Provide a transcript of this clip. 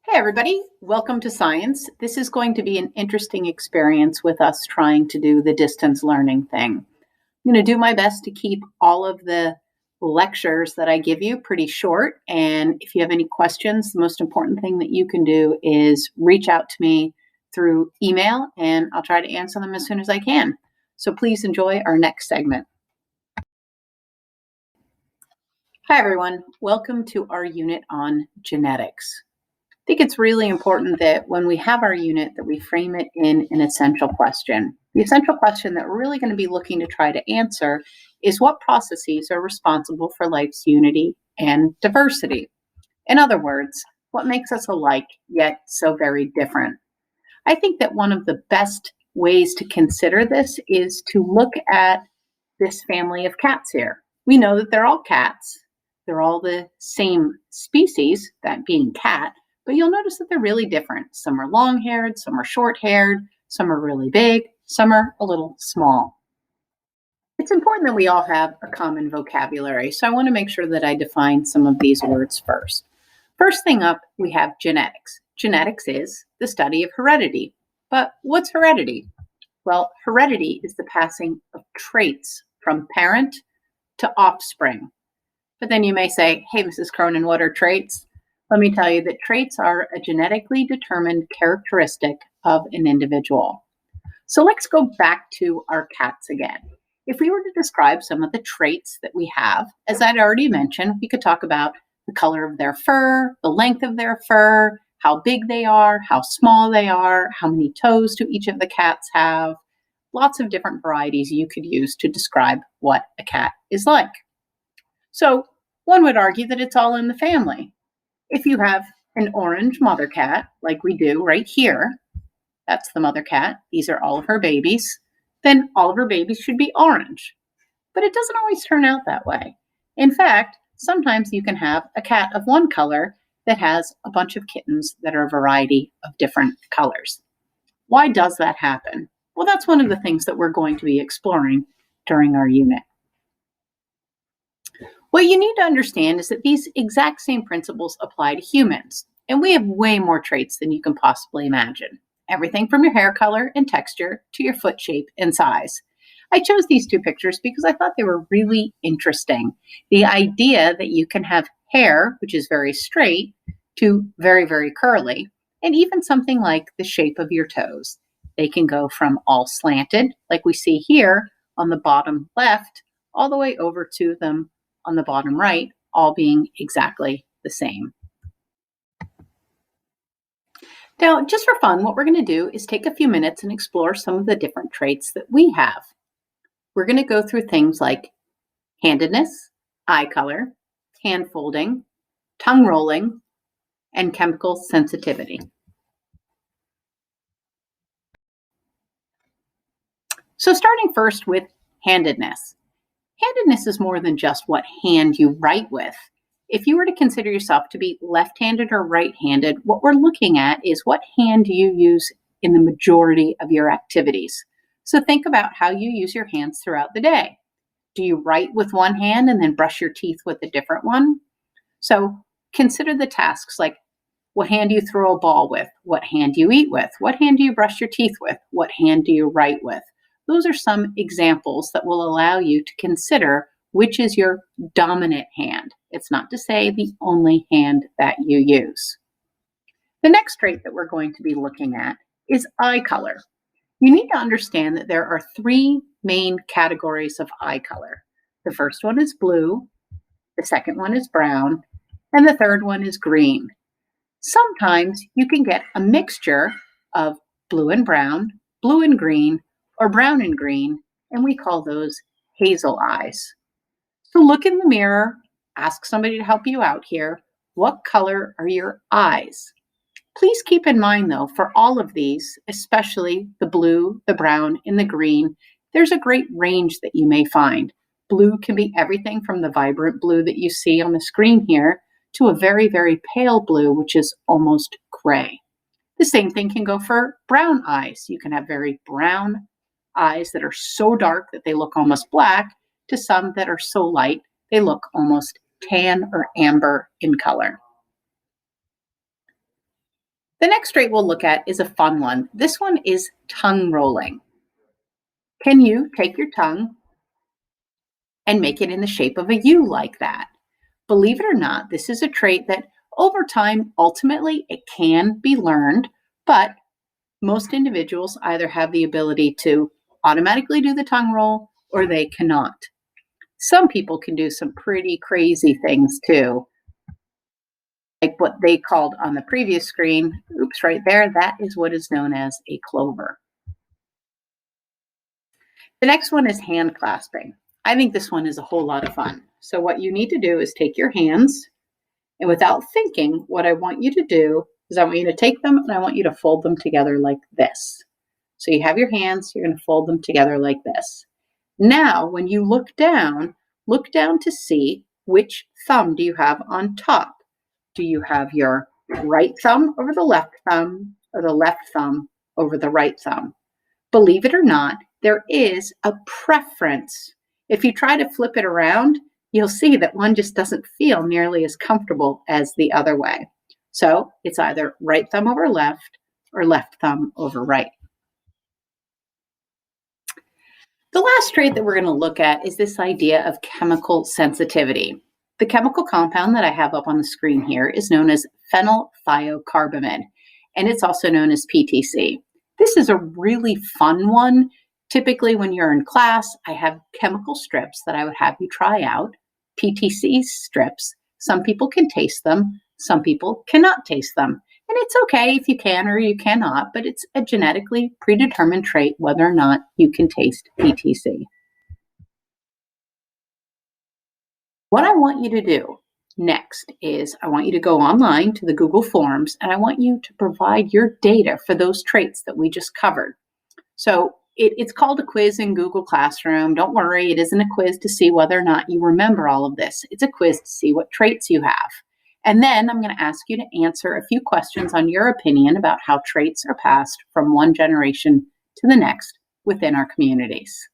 Hey, everybody. Welcome to Science. This is going to be an interesting experience with us trying to do the distance learning thing. I'm going to do my best to keep all of the lectures that I give you pretty short. And if you have any questions, the most important thing that you can do is reach out to me through email, and I'll try to answer them as soon as I can. So please enjoy our next segment. Hi, everyone. Welcome to our unit on genetics. I think it's really important that when we have our unit that we frame it in an essential question. The essential question that we're really going to be looking to try to answer is what processes are responsible for life's unity and diversity? In other words, what makes us alike yet so very different? I think that one of the best ways to consider this is to look at this family of cats here. We know that they're all cats. They're all the same species, that being cat, but you'll notice that they're really different. Some are long-haired, some are short-haired, some are really big, some are a little small. It's important that we all have a common vocabulary, so I want to make sure that I define some of these words first. First thing up, we have genetics. Genetics is the study of heredity. But what's heredity? Well, heredity is the passing of traits from parent to offspring. But then you may say, hey, Mrs. Cronin, what are traits? Let me tell you that traits are a genetically determined characteristic of an individual. So let's go back to our cats again. If we were to describe some of the traits that we have, as I'd already mentioned, we could talk about the color of their fur, the length of their fur, how big they are, how small they are, how many toes do each of the cats have. Lots of different varieties you could use to describe what a cat is like. So one would argue that it's all in the family. If you have an orange mother cat, like we do right here, that's the mother cat, these are all of her babies, then all of her babies should be orange. But it doesn't always turn out that way. In fact, sometimes you can have a cat of one color that has a bunch of kittens that are a variety of different colors. Why does that happen? Well, that's one of the things that we're going to be exploring during our unit. What you need to understand is that these exact same principles apply to humans, and we have way more traits than you can possibly imagine. Everything from your hair color and texture to your foot shape and size. I chose these two pictures because I thought they were really interesting. The idea that you can have hair, which is very straight, to very, very curly, and even something like the shape of your toes. They can go from all slanted, like we see here on the bottom left, all the way over to them on the bottom right, all being exactly the same. Now, just for fun, what we're going to do is take a few minutes and explore some of the different traits that we have. We're going to go through things like handedness, eye color, hand folding, tongue rolling, and chemical sensitivity. So starting first with handedness. Handedness is more than just what hand you write with. If you were to consider yourself to be left-handed or right-handed, what we're looking at is what hand do you use in the majority of your activities. So think about how you use your hands throughout the day. Do you write with one hand and then brush your teeth with a different one? So consider the tasks like what hand do you throw a ball with? What hand do you eat with? What hand do you brush your teeth with? What hand do you write with? Those are some examples that will allow you to consider which is your dominant hand. It's not to say the only hand that you use. The next trait that we're going to be looking at is eye color. You need to understand that there are three main categories of eye color. The first one is blue, the second one is brown, and the third one is green. Sometimes you can get a mixture of blue and brown, blue and green, or brown and green, and we call those hazel eyes. So look in the mirror, ask somebody to help you out here. What color are your eyes? Please keep in mind, though, for all of these, especially the blue, the brown, and the green, there's a great range that you may find. Blue can be everything from the vibrant blue that you see on the screen here to a very, very pale blue, which is almost gray. The same thing can go for brown eyes. You can have very brown eyes that are so dark that they look almost black, to some that are so light they look almost tan or amber in color. The next trait we'll look at is a fun one. This one is tongue rolling. Can you take your tongue and make it in the shape of a U like that? Believe it or not, this is a trait that over time, ultimately, it can be learned, but most individuals either have the ability to automatically do the tongue roll or they cannot. Some people can do some pretty crazy things too, like what they called on the previous screen. Oops, right there, that is what is known as a clover. The next one is hand clasping. I think this one is a whole lot of fun. So what you need to do is take your hands, and without thinking, what I want you to do is I want you to take them and I want you to fold them together like this. So you have your hands, you're going to fold them together like this. Now, when you look down to see which thumb do you have on top. Do you have your right thumb over the left thumb or the left thumb over the right thumb? Believe it or not, there is a preference. If you try to flip it around, you'll see that one just doesn't feel nearly as comfortable as the other way. So it's either right thumb over left or left thumb over right. The last trait that we're going to look at is this idea of chemical sensitivity. The chemical compound that I have up on the screen here is known as phenylthiocarbamide, and it's also known as PTC. This is a really fun one. Typically, when you're in class, I have chemical strips that I would have you try out, PTC strips. Some people can taste them, some people cannot taste them. And it's okay if you can or you cannot, but it's a genetically predetermined trait whether or not you can taste PTC. What I want you to do next is I want you to go online to the Google Forms and I want you to provide your data for those traits that we just covered. So it's called a quiz in Google Classroom. Don't worry, it isn't a quiz to see whether or not you remember all of this. It's a quiz to see what traits you have. And then I'm going to ask you to answer a few questions on your opinion about how traits are passed from one generation to the next within our communities.